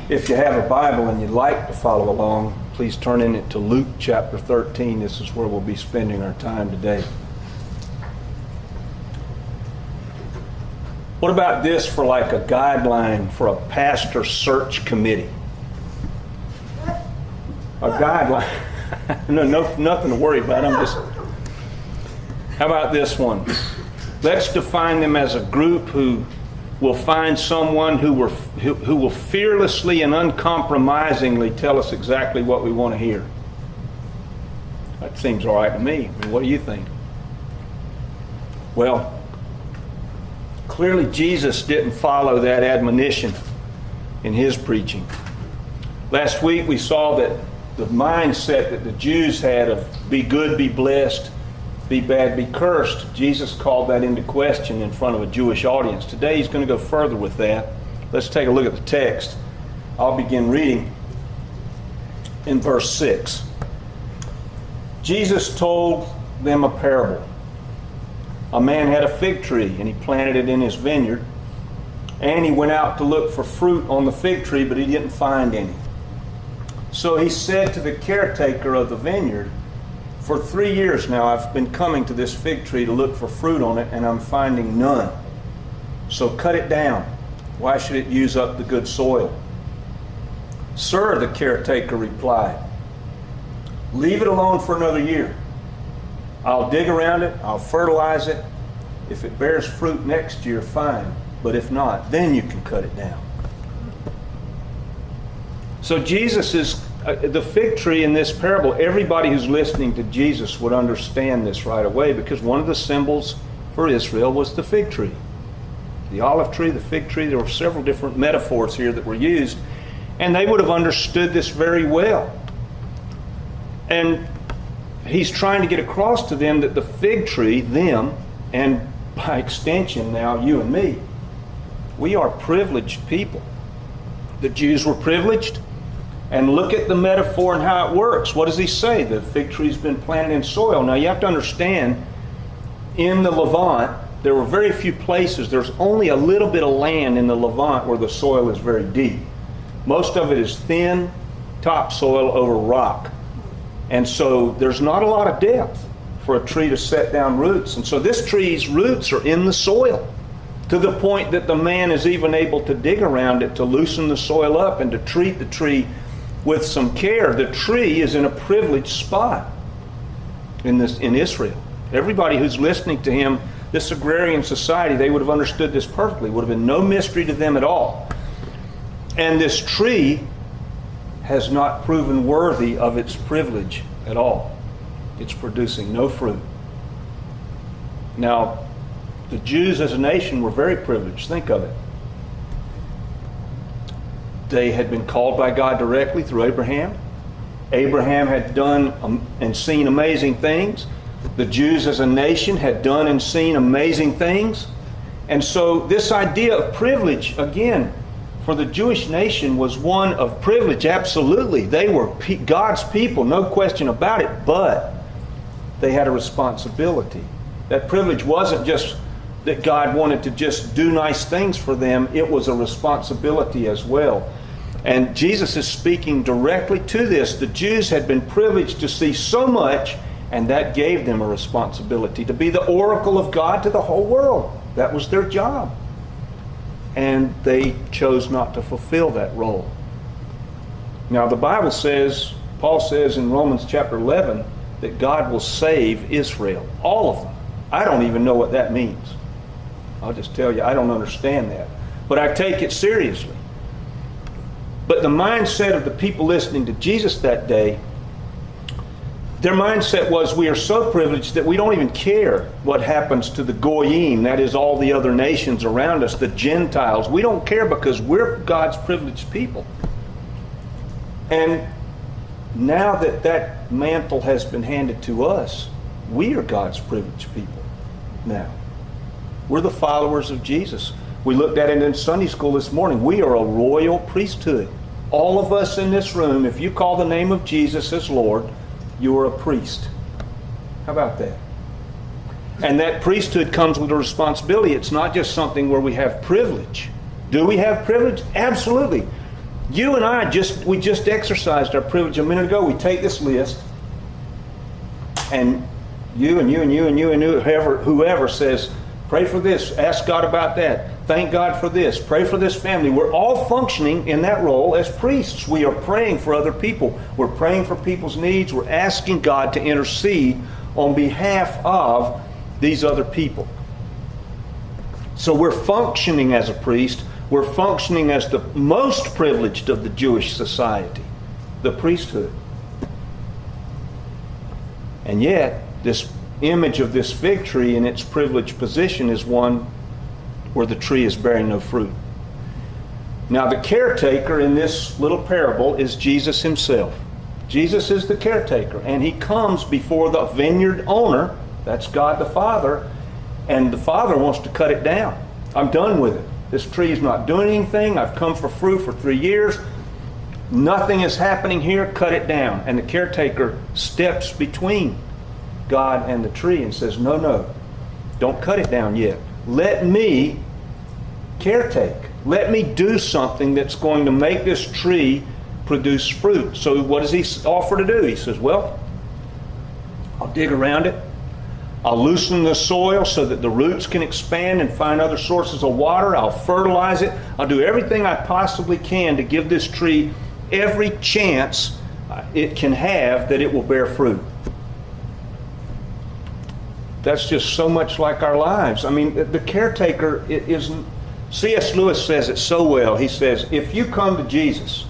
If you have a Bible and you'd like to follow along, please turn in it to Luke chapter 13. This is where we'll be spending our time today. What about this for like a guideline for a pastor search committee? A guideline. No, nothing to worry about. How about this one? Let's define them as a group who will find someone who will fearlessly and uncompromisingly tell us exactly what we want to hear. That seems all right to me. I mean, what do you think? Well, clearly Jesus didn't follow that admonition in his preaching. Last week we saw that the mindset that the Jews had of be good, be blessed, be bad, be cursed, Jesus called that into question in front of a Jewish audience. Today he's going to go further with that. Let's take a look at the text. I'll begin reading in verse 6. Jesus told them a parable. A man had a fig tree, and he planted it in his vineyard, and he went out to look for fruit on the fig tree, but he didn't find any. So he said to the caretaker of the vineyard, "For 3 years now I've been coming to this fig tree to look for fruit on it, and I'm finding none. So cut it down. Why should it use up the good soil?" "Sir," the caretaker replied, "leave it alone for another year. I'll dig around it, I'll fertilize it. If it bears fruit next year, fine. But if not, then you can cut it down." So Jesus is the fig tree in this parable. Everybody who's listening to Jesus would understand this right away, because one of the symbols for Israel was the fig tree. The olive tree, the fig tree, there were several different metaphors here that were used, and they would have understood this very well. And he's trying to get across to them that the fig tree, them, and by extension now you and me, we are privileged people. The Jews were privileged. And look at the metaphor and how it works. What does he say? The fig tree's been planted in soil. Now you have to understand, in the Levant, there were very few places. There's only a little bit of land in the Levant where the soil is very deep. Most of it is thin topsoil over rock. And so there's not a lot of depth for a tree to set down roots. And so this tree's roots are in the soil, to the point that the man is even able to dig around it to loosen the soil up and to treat the tree with some care. The tree is in a privileged spot in Israel. Everybody who's listening to him, this agrarian society, they would have understood this perfectly. It would have been no mystery to them at all. And this tree has not proven worthy of its privilege at all. It's producing no fruit. Now, the Jews as a nation were very privileged. Think of it. They had been called by God directly through Abraham. Abraham had done and seen amazing things. The Jews as a nation had done and seen amazing things. And so this idea of privilege, again, for the Jewish nation was one of privilege, absolutely. They were God's people, no question about it, but they had a responsibility. That privilege wasn't just that God wanted to just do nice things for them. It was a responsibility as well. And Jesus is speaking directly to this. The Jews had been privileged to see so much, and that gave them a responsibility to be the oracle of God to the whole world. That was their job. And they chose not to fulfill that role. Now the Bible says, Paul says in Romans chapter 11, that God will save Israel. All of them. I don't even know what that means. I'll just tell you, I don't understand that. But I take it seriously. But the mindset of the people listening to Jesus that day, their mindset was, we are so privileged that we don't even care what happens to the Goyim, that is all the other nations around us, the Gentiles. We don't care because we're God's privileged people. And now that that mantle has been handed to us, we are God's privileged people now. We're the followers of Jesus. We looked at it in Sunday school this morning. We are a royal priesthood. All of us in this room, if you call the name of Jesus as Lord, you are a priest. How about that? And that priesthood comes with a responsibility. It's not just something where we have privilege. Do we have privilege? Absolutely. You and I we just exercised our privilege a minute ago. We take this list, and you and you and you and you and whoever says, pray for this, ask God about that, thank God for this, pray for this family. We're all functioning in that role as priests. We are praying for other people. We're praying for people's needs. We're asking God to intercede on behalf of these other people. So we're functioning as a priest. We're functioning as the most privileged of the Jewish society, the priesthood. And yet, this image of this fig tree in its privileged position is one where the tree is bearing no fruit. Now, the caretaker in this little parable is Jesus himself. Jesus is the caretaker, and he comes before the vineyard owner, that's God the Father, and the Father wants to cut it down. I'm done with it. This tree is not doing anything. I've come for fruit for 3 years. Nothing is happening here. Cut it down. And the caretaker steps between God and the tree and says, no, don't cut it down yet. Let me caretake. Let me do something that's going to make this tree produce fruit. So what does he offer to do? He says, well, I'll dig around it. I'll loosen the soil so that the roots can expand and find other sources of water. I'll fertilize it. I'll do everything I possibly can to give this tree every chance it can have that it will bear fruit. That's just so much like our lives. I mean, the caretaker isn't... C.S. Lewis says it so well. He says, if you come to Jesus,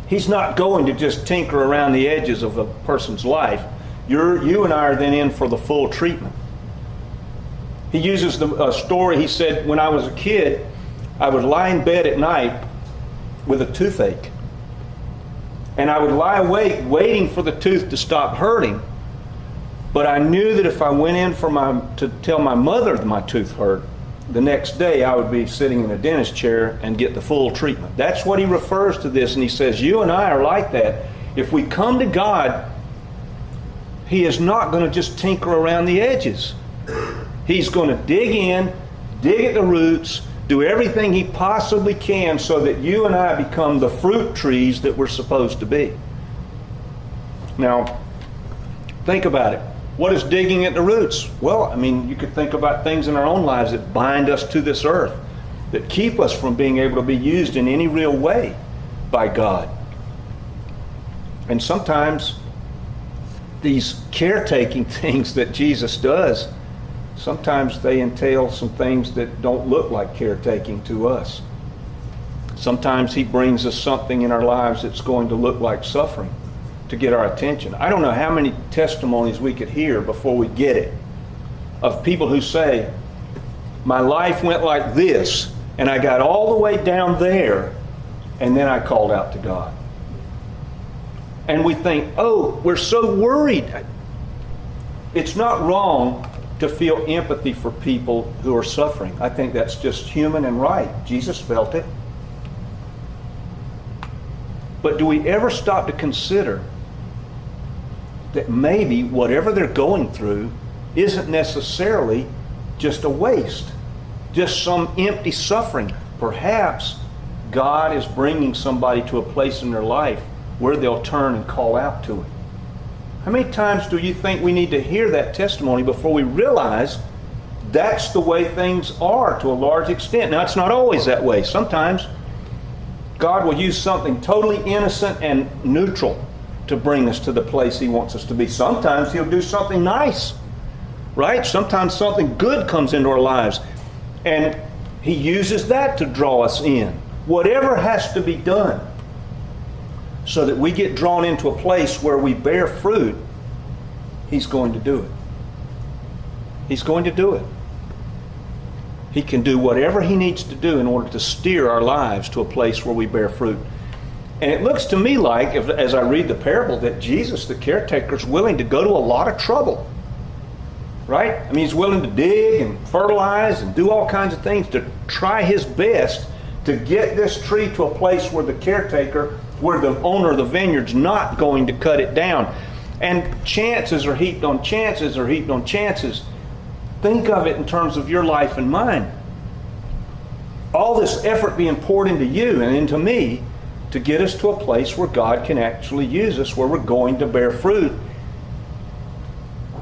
he's not going to just tinker around the edges of a person's life. You and I are then in for the full treatment. He uses a story. He said, when I was a kid, I would lie in bed at night with a toothache. And I would lie awake waiting for the tooth to stop hurting. But I knew that if I went in to tell my mother that my tooth hurt, the next day I would be sitting in a dentist chair and get the full treatment. That's what he refers to this. And he says, you and I are like that. If we come to God, he is not going to just tinker around the edges. He's going to dig in, dig at the roots, do everything he possibly can so that you and I become the fruit trees that we're supposed to be. Now, think about it. What is digging at the roots? Well, I mean, you could think about things in our own lives that bind us to this earth, that keep us from being able to be used in any real way by God. And sometimes these caretaking things that Jesus does, sometimes they entail some things that don't look like caretaking to us. Sometimes he brings us something in our lives that's going to look like suffering to get our attention. I don't know how many testimonies we could hear before we get it of people who say, my life went like this and I got all the way down there and then I called out to God. And we think, oh, we're so worried. It's not wrong to feel empathy for people who are suffering. I think that's just human and right. Jesus felt it. But do we ever stop to consider that maybe whatever they're going through isn't necessarily just a waste, just some empty suffering? Perhaps God is bringing somebody to a place in their life where they'll turn and call out to it. How many times do you think we need to hear that testimony before we realize that's the way things are to a large extent? Now, it's not always that way. Sometimes God will use something totally innocent and neutral to bring us to the place he wants us to be. Sometimes he'll do something nice, right? Sometimes something good comes into our lives, and he uses that to draw us in. Whatever has to be done so that we get drawn into a place where we bear fruit, he's going to do it. He's going to do it. He can do whatever he needs to do in order to steer our lives to a place where we bear fruit. And it looks to me like, as I read the parable, that Jesus, the caretaker, is willing to go to a lot of trouble. Right? I mean, he's willing to dig and fertilize and do all kinds of things to try his best to get this tree to a place where the caretaker, where the owner of the vineyard's not going to cut it down. And chances are heaped on chances are heaped on chances. Think of it in terms of your life and mine. all this effort being poured into you and into me to get us to a place where God can actually use us, where we're going to bear fruit.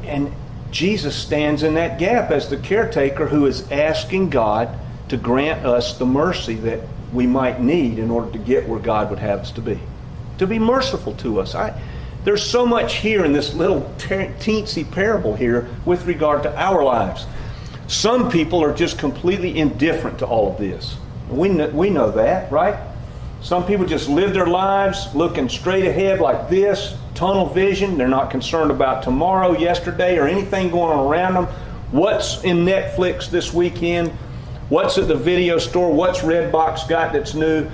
And Jesus stands in that gap as the caretaker who is asking God to grant us the mercy that we might need in order to get where God would have us to be. To be merciful to us. There's so much here in this little teensy parable here with regard to our lives. Some people are just completely indifferent to all of this. We know that, right? Some people just live their lives looking straight ahead like this, tunnel vision. They're not concerned about tomorrow, yesterday, or anything going on around them. What's in Netflix this weekend? What's at the video store? What's Redbox got that's new?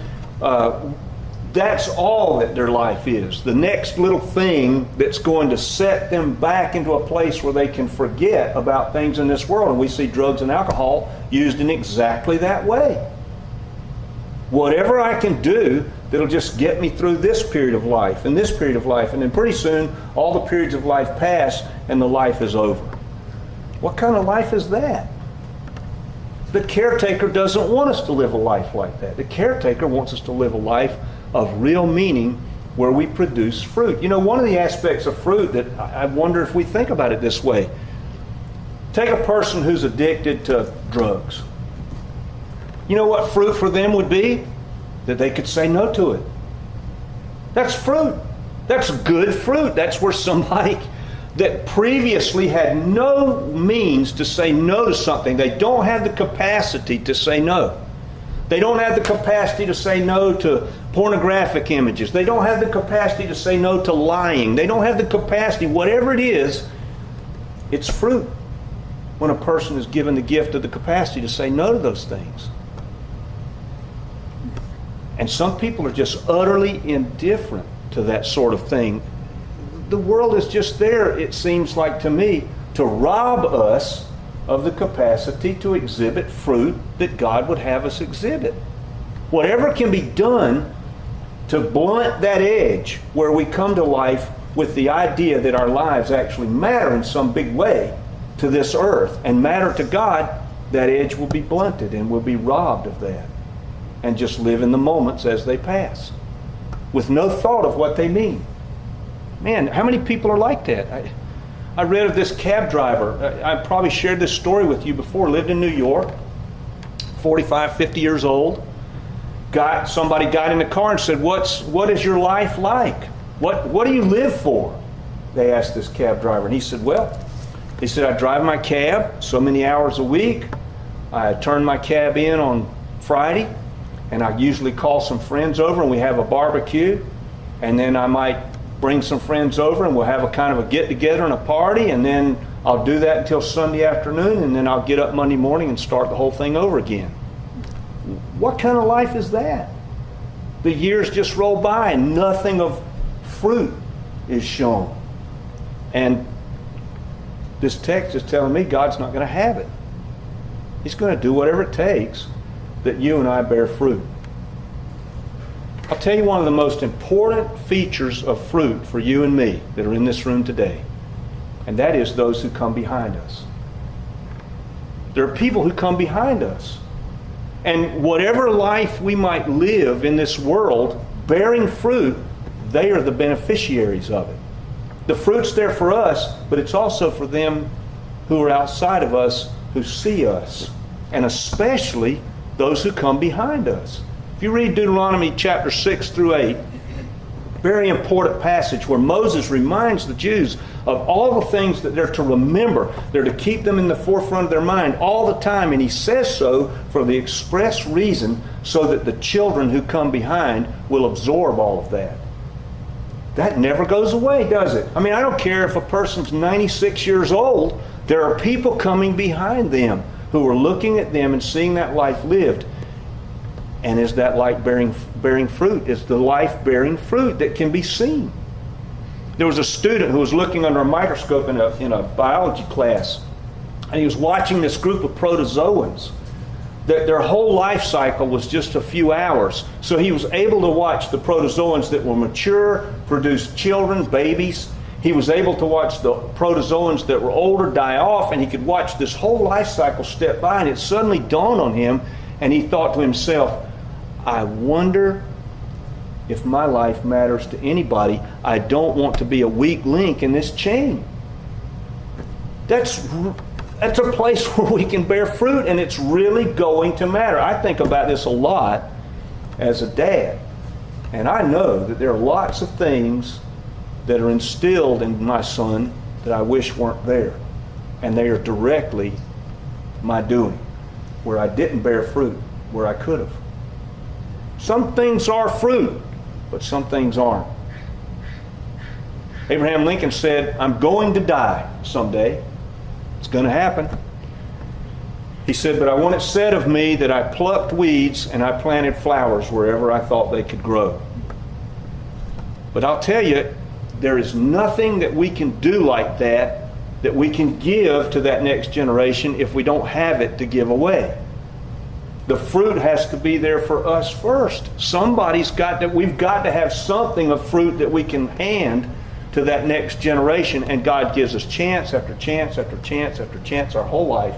That's all that their life is. The next little thing that's going to set them back into a place where they can forget about things in this world. And we see drugs and alcohol used in exactly that way. Whatever I can do that'll just get me through this period of life and this period of life, and then pretty soon all the periods of life pass and the life is over. What kind of life is that? The caretaker doesn't want us to live a life like that. The caretaker wants us to live a life of real meaning where we produce fruit. You know, one of the aspects of fruit that I wonder if we think about it this way. Take a person who's addicted to drugs. You know what fruit for them would be? That they could say no to it. That's fruit. That's good fruit. That's where somebody that previously had no means to say no to something, they don't have the capacity to say no. They don't have the capacity to say no to pornographic images. They don't have the capacity to say no to lying. They don't have the capacity, whatever it is, it's fruit when a person is given the gift of the capacity to say no to those things. And some people are just utterly indifferent to that sort of thing. The world is just there, it seems like to me, to rob us of the capacity to exhibit fruit that God would have us exhibit. Whatever can be done to blunt that edge where we come to life with the idea that our lives actually matter in some big way to this earth and matter to God, that edge will be blunted and we'll be robbed of that and just live in the moments as they pass with no thought of what they mean. Man, how many people are like that? I read of this cab driver. I probably shared this story with you before. Lived in New York, 45, 50 years old. Somebody got in the car and said, what is your life like? What do you live for? They asked this cab driver. And he said, I drive my cab so many hours a week. I turn my cab in on Friday, and I usually call some friends over and we have a barbecue. And then I might bring some friends over and we'll have a kind of a get-together and a party, and then I'll do that until Sunday afternoon, and then I'll get up Monday morning and start the whole thing over again. What kind of life is that? The years just roll by and nothing of fruit is shown. And this text is telling me God's not going to have it. He's going to do whatever it takes that you and I bear fruit. I'll tell you one of the most important features of fruit for you and me that are in this room today, and that is those who come behind us. There are people who come behind us. And whatever life we might live in this world, bearing fruit, they are the beneficiaries of it. The fruit's there for us, but it's also for them who are outside of us, who see us, and especially those who come behind us. If you read Deuteronomy chapter 6 through 8, very important passage where Moses reminds the Jews of all the things that they're to remember. They're to keep them in the forefront of their mind all the time. And he says so for the express reason so that the children who come behind will absorb all of that. That never goes away, does it? I mean, I don't care if a person's 96 years old. There are people coming behind them who are looking at them and seeing that life lived. And is that life bearing fruit? Is the life bearing fruit that can be seen? There was a student who was looking under a microscope in a biology class, and he was watching this group of protozoans. That their whole life cycle was just a few hours. So he was able to watch the protozoans that were mature, produce children, babies. He was able to watch the protozoans that were older die off, and he could watch this whole life cycle step by, and it suddenly dawned on him, And he thought to himself, I wonder if my life matters to anybody. I don't want to be a weak link in this chain. That's a place where we can bear fruit, and it's really going to matter. I think about this a lot as a dad, and I know that there are lots of things that are instilled in my son that I wish weren't there, and they are directly my doing, where I didn't bear fruit where I could have. Some things are fruit, but some things aren't. Abraham Lincoln said, I'm going to die someday. It's going to happen. He said, but I want it said of me that I plucked weeds and I planted flowers wherever I thought they could grow. But I'll tell you, there is nothing that we can do like that we can give to that next generation if we don't have it to give away. The fruit has to be there for us first. We've got to have something of fruit that we can hand to that next generation, and God gives us chance after chance after chance after chance our whole life.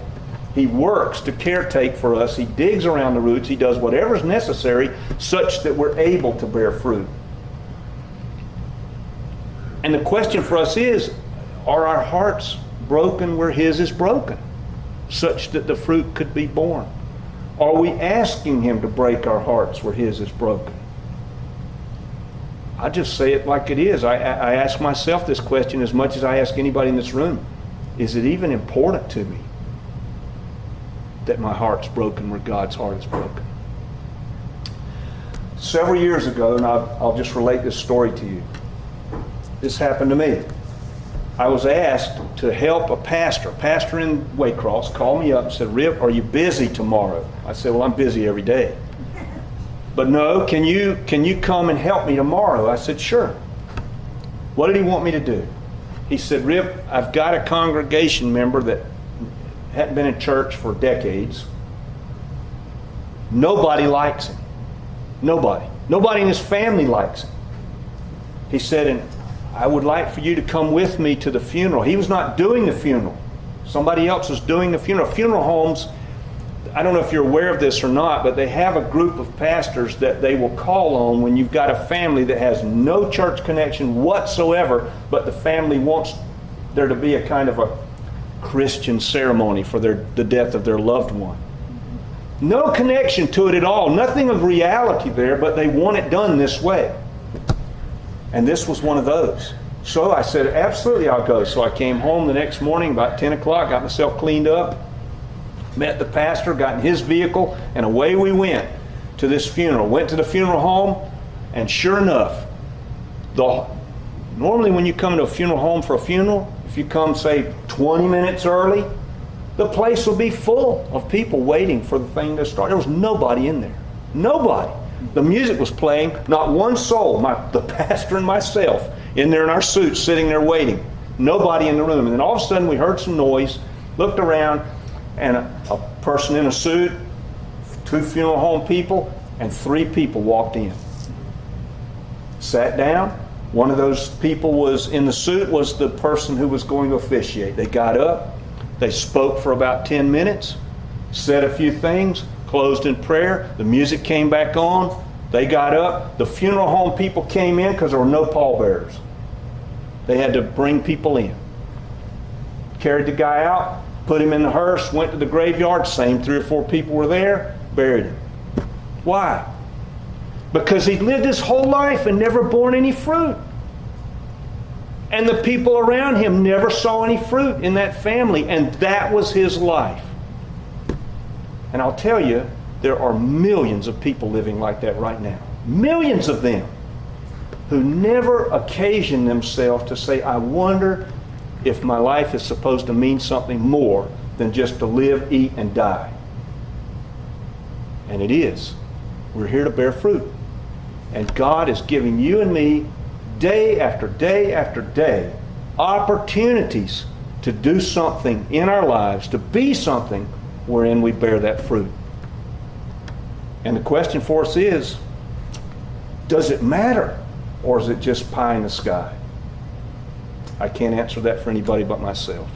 He works to caretake for us. He digs around the roots. He does whatever is necessary such that we're able to bear fruit. And the question for us is, are our hearts broken where His is broken, such that the fruit could be born? Are we asking Him to break our hearts where His is broken? I just say it like it is. I ask myself this question as much as I ask anybody in this room. Is it even important to me that my heart's broken where God's heart is broken? Several years ago, and I'll just relate this story to you. This happened to me. I was asked to help a pastor in Waycross called me up and said, Rip, are you busy tomorrow? I said, well, I'm busy every day. But no, can you come and help me tomorrow? I said, sure. What did he want me to do? He said, Rip, I've got a congregation member that hadn't been in church for decades. Nobody likes him. Nobody. Nobody in his family likes him. He said, and I would like for you to come with me to the funeral. He was not doing the funeral. Somebody else was doing the funeral. Funeral homes, I don't know if you're aware of this or not, but they have a group of pastors that they will call on when you've got a family that has no church connection whatsoever, but the family wants there to be a kind of a Christian ceremony for the death of their loved one. No connection to it at all. Nothing of reality there, but they want it done this way. And this was one of those. So I said, absolutely, I'll go. So I came home the next morning about 10 o'clock, got myself cleaned up, met the pastor, got in his vehicle, and away we went to this funeral. Went to the funeral home, and sure enough, normally when you come to a funeral home for a funeral, if you come, say, 20 minutes early, the place will be full of people waiting for the thing to start. There was nobody in there. Nobody. The music was playing, not one soul, the pastor and myself, in there in our suits, sitting there waiting. Nobody in the room. And then all of a sudden we heard some noise, looked around, and a person in a suit, 2 funeral home people, and 3 people walked in. Sat down. One of those people was in the suit was the person who was going to officiate. They got up. They spoke for about 10 minutes, said a few things, closed in prayer. The music came back on. They got up. The funeral home people came in because there were no pallbearers. They had to bring people in. Carried the guy out, put him in the hearse, went to the graveyard. Same 3 or 4 people were there, buried him. Why? Because he'd lived his whole life and never borne any fruit. And the people around him never saw any fruit in that family, and that was his life. And I'll tell you, there are millions of people living like that right now. Millions of them who never occasion themselves to say, I wonder if my life is supposed to mean something more than just to live, eat, and die. And it is. We're here to bear fruit. And God is giving you and me day after day after day opportunities to do something in our lives, to be something wherein we bear that fruit. And the question for us is, does it matter, or is it just pie in the sky? I can't answer that for anybody but myself.